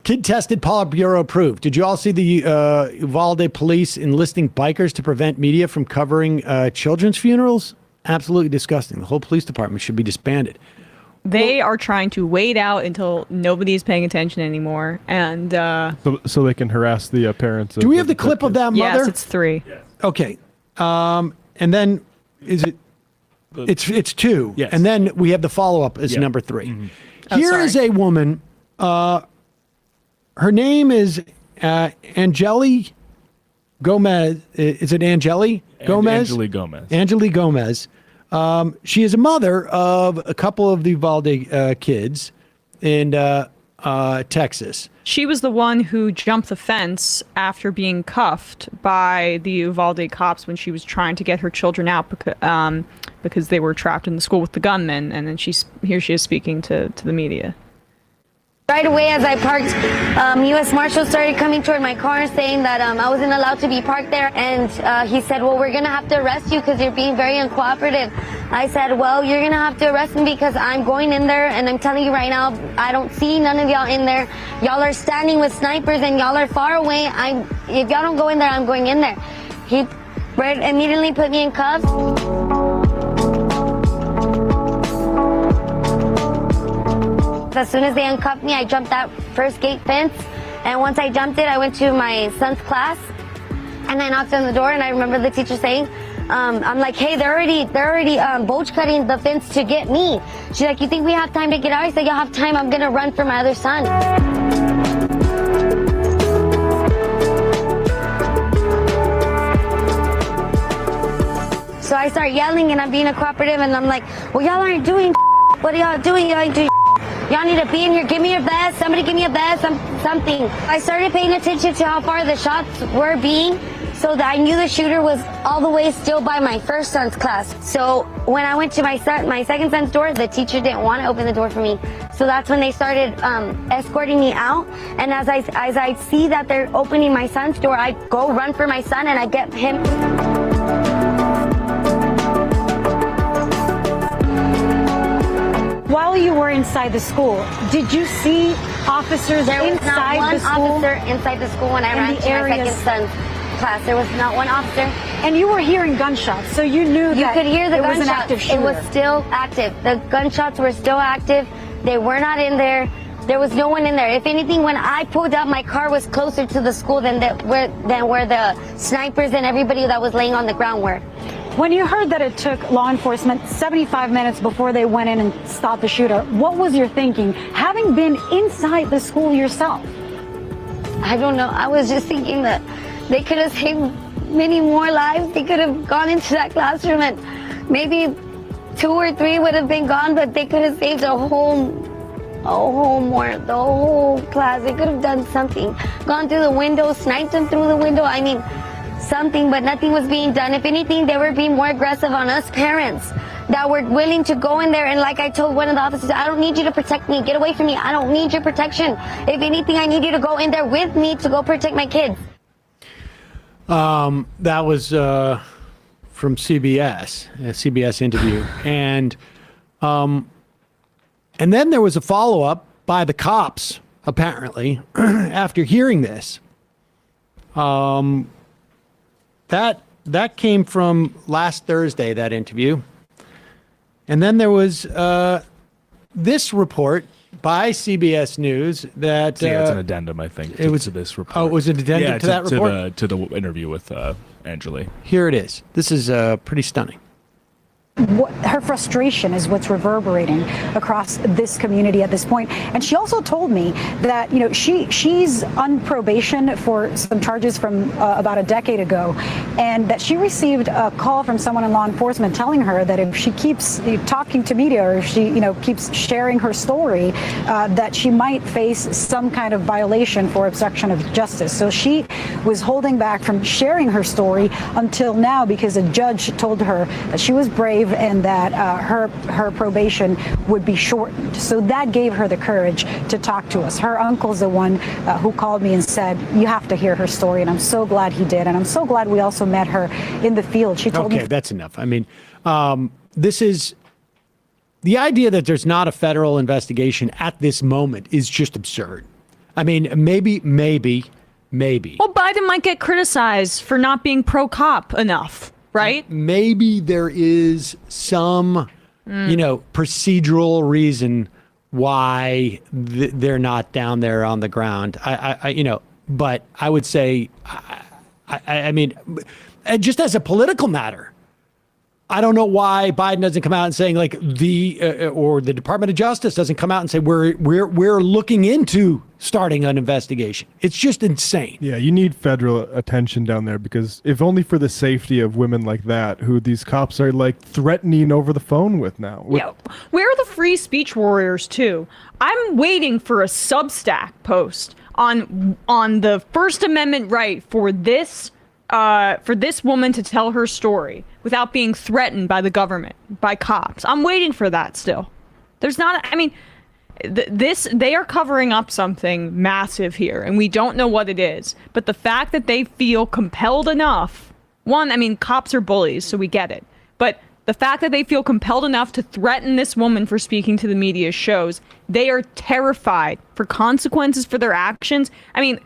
Kid tested, Politburo approved. Did you all see the Uvalde police enlisting bikers to prevent media from covering children's funerals? Absolutely disgusting. The whole police department should be disbanded. They are trying to wait out until nobody's paying attention anymore, and so they can harass the parents. Do we have the clip of that mother? Yes, it's 3. Yes. Okay, and then is it? It's 2. Yes. And then we have the follow up as number 3. Mm-hmm. Here is a woman. Her name is Angeli Gomez. Is it Angeli Gomez? Angeli Gomez. Angeli Gomez. She is a mother of a couple of the Uvalde kids in Texas. She was the one who jumped the fence after being cuffed by the Uvalde cops when she was trying to get her children out because they were trapped in the school with the gunmen. And then here she is speaking to the media. Right away as I parked, U.S. Marshals started coming toward my car saying that I wasn't allowed to be parked there. And he said, well, we're going to have to arrest you because you're being very uncooperative. I said, well, you're going to have to arrest me because I'm going in there. And I'm telling you right now, I don't see none of y'all in there. Y'all are standing with snipers and y'all are far away. If y'all don't go in there, I'm going in there. He immediately put me in cuffs. As soon as they uncuffed me, I jumped that first gate fence. And once I jumped it, I went to my son's class and I knocked on the door. And I remember the teacher saying, I'm like, hey, they're already bulge cutting the fence to get me. She's like, you think we have time to get out? I said, y'all have time. I'm going to run for my other son. So I start yelling and I'm being a cooperative and I'm like, well, y'all aren't doing what are y'all doing? Y'all ain't doing. Y'all need to be in here. Give me your vest. Somebody give me a vest. Something. I started paying attention to how far the shots were being so that I knew the shooter was all the way still by my first son's class. So when I went to my second son's door, the teacher didn't want to open the door for me. So that's when they started escorting me out. And as I see that they're opening my son's door, I go run for my son and I get him. While you were inside the school, did you see officers inside the school? There was not one officer inside the school when I ran to my second son's class. There was not one officer. And you were hearing gunshots, so you knew you could hear the gunshots. Was an active shooter. It was still active. The gunshots were still active. They were not in there. There was no one in there. If anything, when I pulled out, my car was closer to the school than where the snipers and everybody that was laying on the ground were. When you heard that it took law enforcement 75 minutes before they went in and stopped the shooter, what was your thinking, having been inside the school yourself? I don't know. I was just thinking that they could have saved many more lives. They could have gone into that classroom and maybe 2 or 3 would have been gone, but they could have saved the whole class. They could have done something. Gone through the window, sniped them through the window. I mean, something, but nothing was being done. If anything, they were being more aggressive on us parents that were willing to go in there. And like I told one of the officers, I don't need you to protect me. Get away from me. I don't need your protection. If anything, I need you to go in there with me to go protect my kids. That was from CBS, a CBS interview. And then there was a follow-up by the cops, apparently, after hearing this. That came from last Thursday, that interview. And then there was this report by CBS News that... Yeah, it's an addendum, I think, to this report. Oh, it was an addendum to that report? To the interview with Angeli. Here it is. This is pretty stunning. Her frustration is what's reverberating across this community at this point. And she also told me that, you know, she's on probation for some charges from about a decade ago, and that she received a call from someone in law enforcement telling her that if she keeps talking to media or if she, you know, keeps sharing her story, that she might face some kind of violation for obstruction of justice. So she was holding back from sharing her story until now because a judge told her that she was brave and that her probation would be shortened. So that gave her the courage to talk to us. Her uncle's the one who called me and said, you have to hear her story. And I'm so glad he did. And I'm so glad we also met her in the field. She told me. Okay, that's enough. I mean, this is the idea that there's not a federal investigation at this moment is just absurd. I mean, maybe. Well, Biden might get criticized for not being pro-cop enough, right? Maybe there is some, procedural reason why they're not down there on the ground. But I would say, I mean, just as a political matter, I don't know why Biden doesn't come out and saying like or the Department of Justice doesn't come out and say we're looking into starting an investigation. It's just insane. Yeah, you need federal attention down there, because if only for the safety of women like that, who these cops are like threatening over the phone with now. Yeah. Where are the free speech warriors too? I'm waiting for a Substack post on the First Amendment right for this woman to tell her story without being threatened by the government, by cops. I'm waiting for that still. There's not, I mean, they are covering up something massive here, and we don't know what it is. But the fact that they feel compelled enough, one, I mean, cops are bullies, so we get it. But the fact that they feel compelled enough to threaten this woman for speaking to the media shows they are terrified for consequences for their actions. I mean,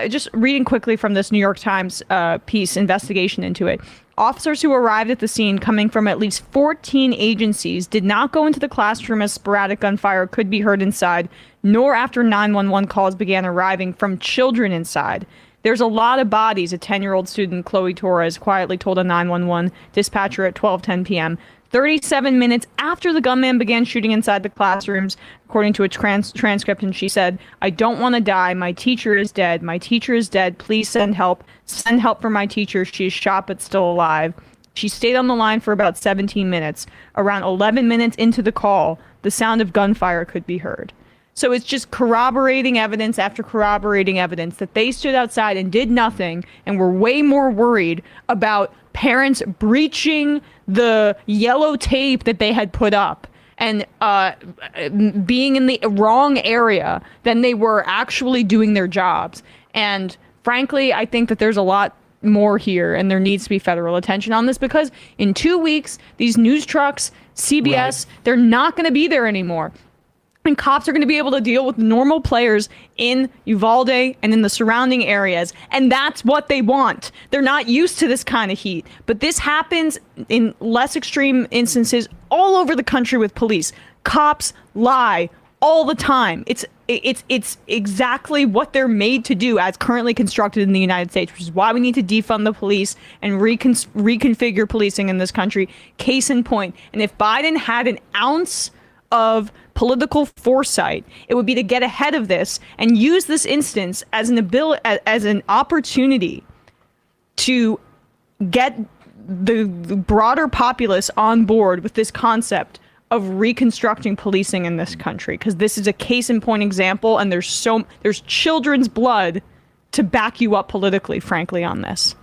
just reading quickly from this New York Times piece, investigation into it. Officers who arrived at the scene, coming from at least 14 agencies, did not go into the classroom as sporadic gunfire could be heard inside, nor after 911 calls began arriving from children inside. There's a lot of bodies, a 10-year-old student, Chloe Torres, quietly told a 911 dispatcher at 12:10 p.m. 37 minutes after the gunman began shooting inside the classrooms, according to a transcript, and she said, "I don't want to die. My teacher is dead. My teacher is dead. Please send help. Send help for my teacher. She is shot but still alive." She stayed on the line for about 17 minutes. Around 11 minutes into the call, the sound of gunfire could be heard. So it's just corroborating evidence after corroborating evidence that they stood outside and did nothing and were way more worried about parents breaching the yellow tape that they had put up and being in the wrong area than they were actually doing their jobs. And frankly, I think that there's a lot more here, and there needs to be federal attention on this, because in 2 weeks, these news trucks, CBS, they're not going to be there anymore. And cops are going to be able to deal with normal players in Uvalde and in the surrounding areas. And that's what they want. They're not used to this kind of heat. But this happens in less extreme instances all over the country with police. Cops lie all the time. It's exactly what they're made to do as currently constructed in the United States, which is why we need to defund the police and reconfigure policing in this country. Case in point. And if Biden had an ounce of political foresight, it would be to get ahead of this and use this instance as an opportunity to get the broader populace on board with this concept of reconstructing policing in this country, because this is a case in point example, and there's children's blood to back you up politically, frankly, on this.